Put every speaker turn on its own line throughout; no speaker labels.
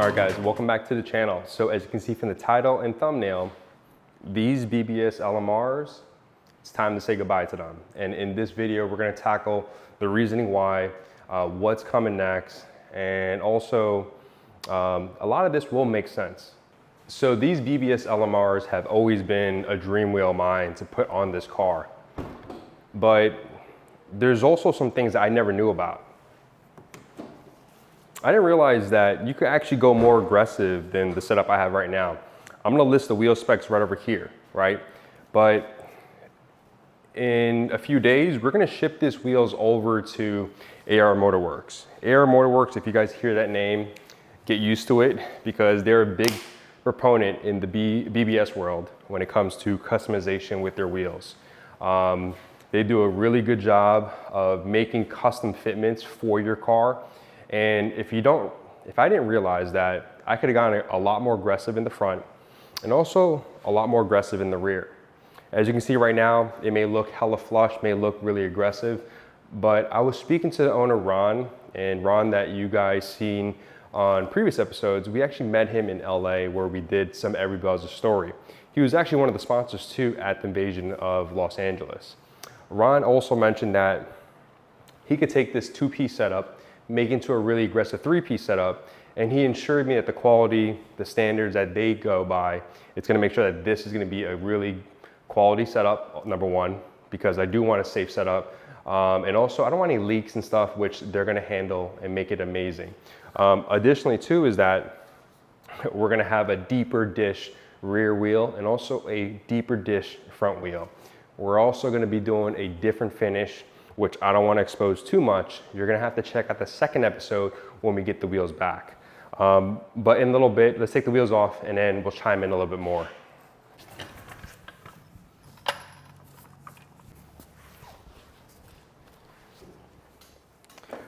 Alright guys, welcome back to the channel. So as you can see from the title and thumbnail, these BBS LMRs, it's time to say goodbye to them. And in this video, we're going to tackle the reasoning why, what's coming next, and also a lot of this will make sense. So these BBS LMRs have always been a dream wheel of mine to put on this car. But there's also some things that I never knew about. I didn't realize that you could actually go more aggressive than the setup I have right now. I'm gonna list the wheel specs right over here, right? But in a few days, we're gonna ship these wheels over to AR Motowerkz. AR Motowerkz, if you guys hear that name, get used to it because they're a big proponent in the BBS world when it comes to customization with their wheels. They do a really good job of making custom fitments for your car. And if I didn't realize that, I could have gone a lot more aggressive in the front and also a lot more aggressive in the rear. As you can see right now, it may look hella flush, may look really aggressive, but I was speaking to the owner, Ron, and Ron that you guys seen on previous episodes, we actually met him in LA where we did some Every Buzzer story. He was actually one of the sponsors too at the Invasion of Los Angeles. Ron also mentioned that he could take this two-piece setup, make into a really aggressive three-piece setup, and he assured me that the quality, the standards that they go by, it's gonna make sure that this is gonna be a really quality setup, number one, because I do want a safe setup, and also I don't want any leaks and stuff, which they're gonna handle and make it amazing. Additionally too is that we're gonna have a deeper dish rear wheel and also a deeper dish front wheel. We're also gonna be doing a different finish, which I don't want to expose too much. You're gonna have to check out the second episode when we get the wheels back. But in a little bit, let's take the wheels off and then we'll chime in a little bit more.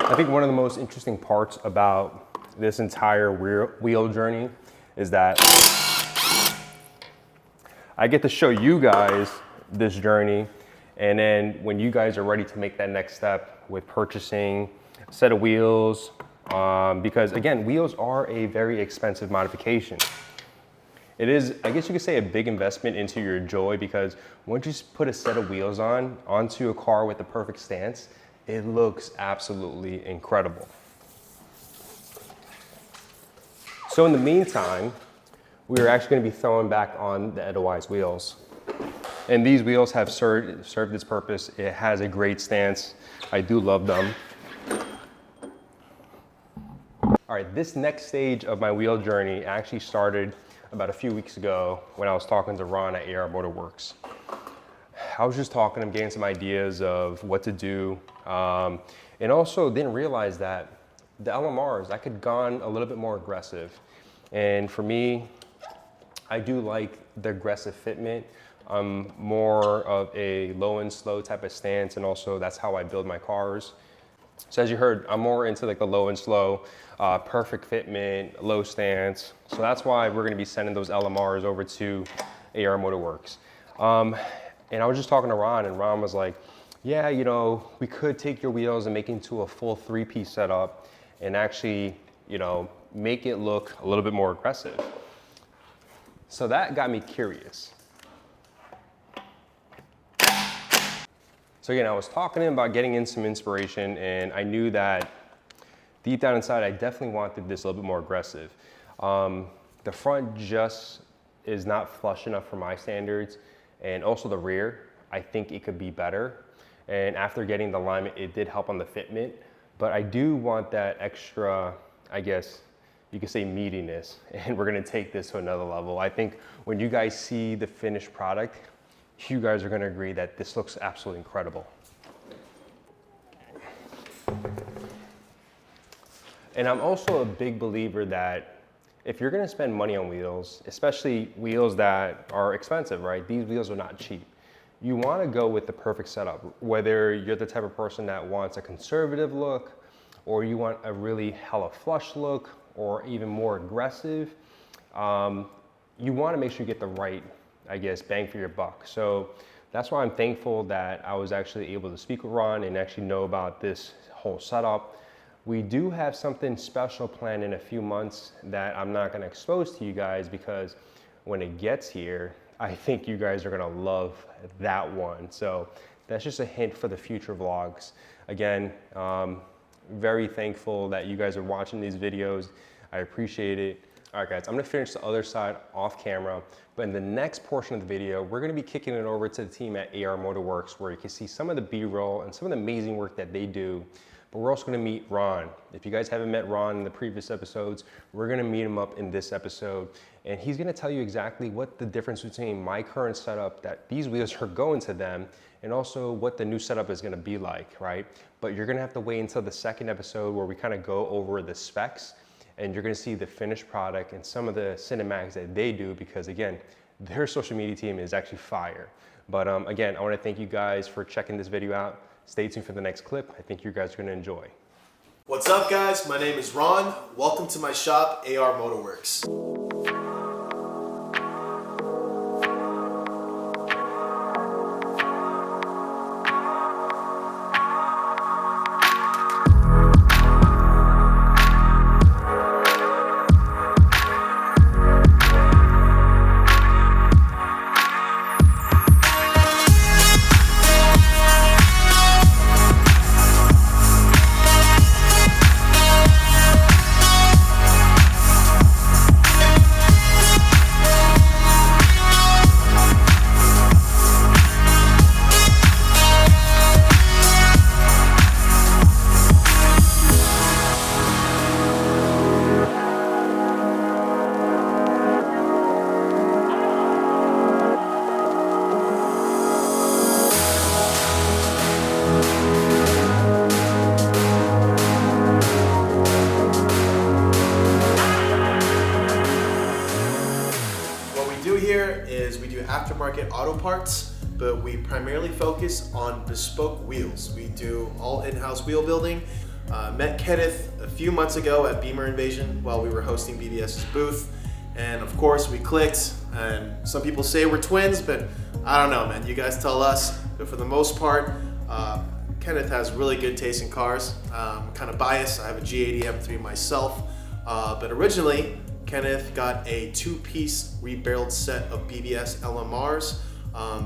I think one of the most interesting parts about this entire wheel journey is that I get to show you guys this journey. And then when you guys are ready to make that next step with purchasing a set of wheels, because again, wheels are a very expensive modification. It is, I guess you could say, a big investment into your joy because once you put a set of wheels onto a car with the perfect stance, it looks absolutely incredible. So in the meantime, we are actually going to be throwing back on the Edelweiss wheels. And these wheels have served its purpose. It has a great stance. I do love them. All right, this next stage of my wheel journey actually started about a few weeks ago when I was talking to Ron at AR Motowerkz. I was just talking to him, getting some ideas of what to do. And also didn't realize that the LMRs, I could have gone a little bit more aggressive. And for me, I do like the aggressive fitment. I'm more of a low and slow type of stance, and also that's how I build my cars. So as you heard, I'm more into like the low and slow, perfect fitment, low stance. So that's why we're gonna be sending those LMRs over to AR Motowerkz. And I was just talking to Ron, and Ron was like, yeah, you know, we could take your wheels and make it into a full three-piece setup and actually, you know, make it look a little bit more aggressive. So that got me curious. So again, I was talking to him about getting in some inspiration, and I knew that deep down inside, I definitely wanted this a little bit more aggressive. The front just is not flush enough for my standards, and also the rear, I think it could be better. And after getting the alignment, it did help on the fitment, but I do want that extra, I guess you could say, meatiness, and we're gonna take this to another level. I think when you guys see the finished product, you guys are gonna agree that this looks absolutely incredible. And I'm also a big believer that if you're gonna spend money on wheels, especially wheels that are expensive, right? These wheels are not cheap. You wanna go with the perfect setup, whether you're the type of person that wants a conservative look, or you want a really hella flush look, or even more aggressive, you want to make sure you get the right, I guess, bang for your buck. So that's why I'm thankful that I was actually able to speak with Ron and actually know about this whole setup. We do have something special planned in a few months that I'm not going to expose to you guys, because when it gets here, I think you guys are going to love that one. So that's just a hint for the future vlogs. Again, very thankful that you guys are watching these videos. I appreciate it. All right, guys, I'm gonna finish the other side off camera, but in the next portion of the video, we're gonna be kicking it over to the team at AR Motowerkz, where you can see some of the B-roll and some of the amazing work that they do. But we're also gonna meet Ron. If you guys haven't met Ron in the previous episodes, we're gonna meet him up in this episode, and he's gonna tell you exactly what the difference between my current setup, that these wheels are going to them, and also what the new setup is gonna be like, right? But you're gonna have to wait until the second episode where we kind of go over the specs, and you're gonna see the finished product and some of the cinematics that they do, because again, their social media team is actually fire. But again, I wanna thank you guys for checking this video out. Stay tuned for the next clip. I think you guys are gonna enjoy.
What's up, guys? My name is Ron. Welcome to my shop, AR Motowerkz. Aftermarket auto parts, but we primarily focus on bespoke wheels. We do all in-house wheel building. Met Kenneth a few months ago at Beamer Invasion while we were hosting BBS's booth, and of course we clicked. And some people say we're twins, but I don't know, man. You guys tell us. But for the most part, Kenneth has really good taste in cars. Kind of biased. I have a G80 M3 myself, but originally Kenneth got a two-piece rebarreled set of BBS LMRs,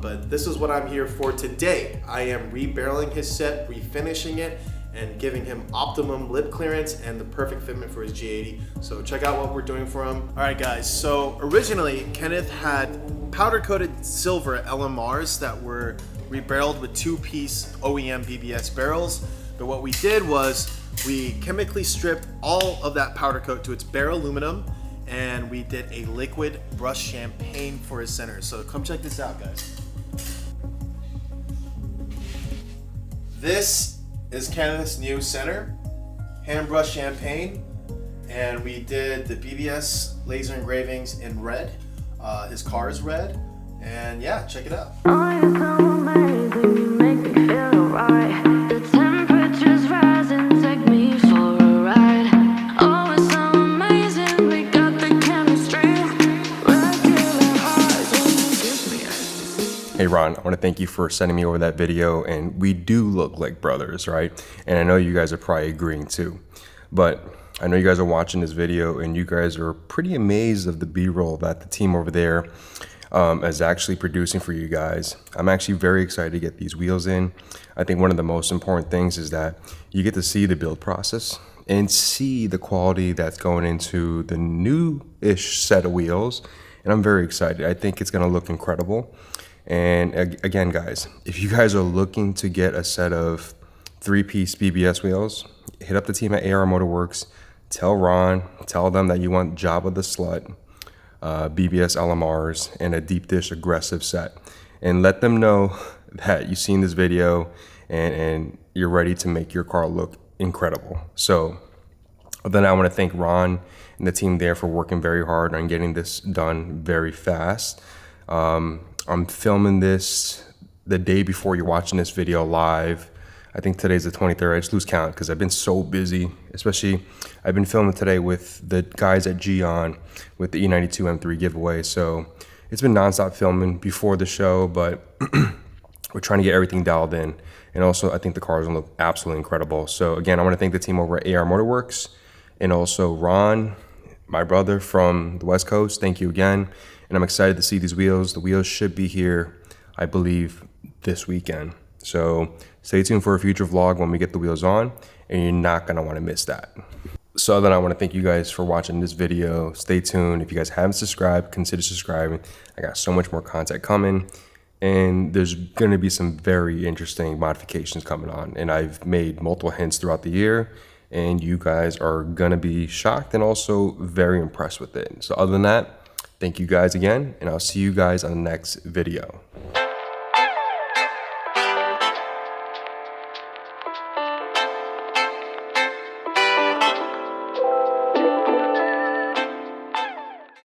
but this is what I'm here for today. I am rebarreling his set, refinishing it, and giving him optimum lip clearance and the perfect fitment for his G80. So check out what we're doing for him. All right, guys, so originally Kenneth had powder-coated silver LMRs that were rebarreled with two-piece OEM BBS barrels, but what we did was we chemically stripped all of that powder coat to its bare aluminum, and we did a liquid brushed champagne for his center. So come check this out, guys. This is Kenneth's new center, hand brushed champagne, and we did the BBS laser engravings in red. His car is red, and yeah, check it out.
Oh, you're so amazing, you make me feel alright. The temperature's rising, take me for a ride. Oh, it's so amazing, we got the chemistry. Regular hearts when you kiss me ecstasy.
Hey Ron, I want to thank you for sending me over that video, and we do look like brothers, right? And I know you guys are probably agreeing too, but I know you guys are watching this video and you guys are pretty amazed of the B-roll that the team over there is actually producing for you guys. I'm actually very excited to get these wheels in. I think one of the most important things is that you get to see the build process and see the quality that's going into the new-ish set of wheels. And I'm very excited. I think it's gonna look incredible. And again, guys, if you guys are looking to get a set of three-piece BBS wheels, hit up the team at AR Motowerkz. Tell Ron, tell them that you want Jabba the Slut, BBS LMRs, and a deep dish aggressive set. And let them know that you've seen this video and you're ready to make your car look incredible. So then I want to thank Ron and the team there for working very hard on getting this done very fast. I'm filming this the day before you're watching this video live. I think today's the 23rd. I just lose count because I've been so busy. Especially, I've been filming today with the guys at G80 with the E92 M3 giveaway. So it's been nonstop filming before the show, but we're trying to get everything dialed in. And also, I think the cars will look absolutely incredible. So again, I want to thank the team over at AR Motowerkz and also Ron, my brother from the West Coast. Thank you again. And I'm excited to see these wheels. The wheels should be here, I believe, this weekend. So stay tuned for a future vlog when we get the wheels on, and you're not gonna wanna miss that. So then I wanna thank you guys for watching this video. Stay tuned. If you guys haven't subscribed, consider subscribing. I got so much more content coming, and there's gonna be some very interesting modifications coming on. And I've made multiple hints throughout the year, and you guys are gonna be shocked and also very impressed with it. So other than that, thank you guys again, and I'll see you guys on the next video.